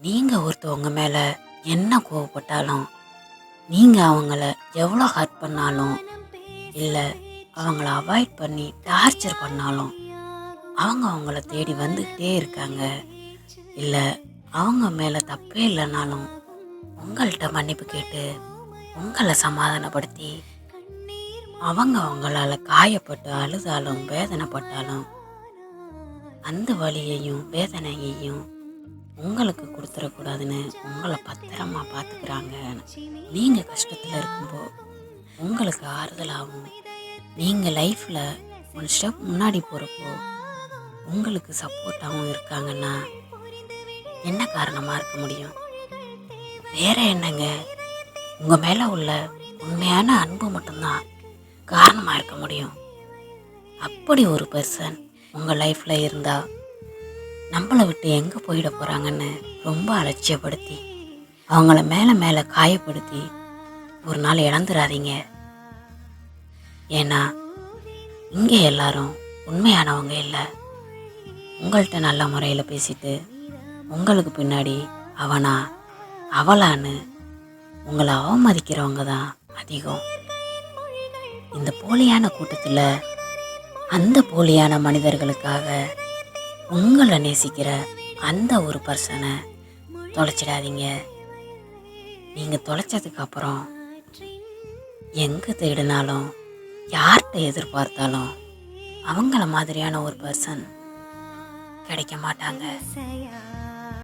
நீங்கள் ஒருத்தவங்க மேலே என்ன கோவப்பட்டாலும், நீங்கள் அவங்கள எவ்வளோ ஹர்ட் பண்ணாலும், இல்லை அவங்கள அவாய்ட் பண்ணி டார்ச்சர் பண்ணாலும், அவங்க அவங்கள தேடி வந்துக்கிட்டே இருக்காங்க. இல்லை அவங்க மேலே தப்பே இல்லைனாலும் உங்கள்கிட்ட மன்னிப்பு கேட்டு உங்களை சமாதானப்படுத்தி, அவங்க அவங்களால காயப்பட்டு அழுதாலும் வேதனைப்பட்டாலும் அந்த வலியையும் வேதனையையும் உங்களுக்கு கொடுத்துடக்கூடாதுன்னு உங்களை பத்திரமா பார்த்துக்கிறாங்க. நீங்கள் கஷ்டத்தில் இருக்கும்போது உங்களுக்கு ஆறுதலாகவும், நீங்கள் லைஃப்பில் ஒரு ஸ்டெப் முன்னாடி போகிறப்போ உங்களுக்கு சப்போர்ட்டாகவும் இருக்காங்கன்னா என்ன காரணமாக இருக்க முடியும்? வேற என்னங்க, உங்கள் மேலே உள்ள உண்மையான அன்பு மட்டும்தான் காரணமாக இருக்க முடியும். அப்படி ஒரு பர்சன் உங்கள் லைஃப்பில் இருந்தால் நம்மளை விட்டு எங்கே போயிட போகிறாங்கன்னு ரொம்ப அலட்சியப்படுத்தி அவங்கள மேலே மேலே காயப்படுத்தி ஒரு நாள் இழந்துடாதீங்க. ஏன்னா இங்கே எல்லாரும் உண்மையானவங்க இல்லை. உங்கள்கிட்ட நல்ல முறையில் பேசிட்டு உங்களுக்கு பின்னாடி அவனா அவளான்னு உங்களை அவமதிக்கிறவங்க தான் அதிகம். இந்த போலியான கூட்டத்தில் அந்த போலியான மனிதர்களுக்காக உங்களை நேசிக்கிற அந்த ஒரு பர்சனை தொலைச்சிடாதீங்க. நீங்கள் தொலைச்சதுக்கு அப்புறம் எங்கே தேடினாலும் யார்கிட்ட எதிர்பார்த்தாலும் அவங்கள மாதிரியான ஒரு பர்சன் கிடைக்க மாட்டாங்க.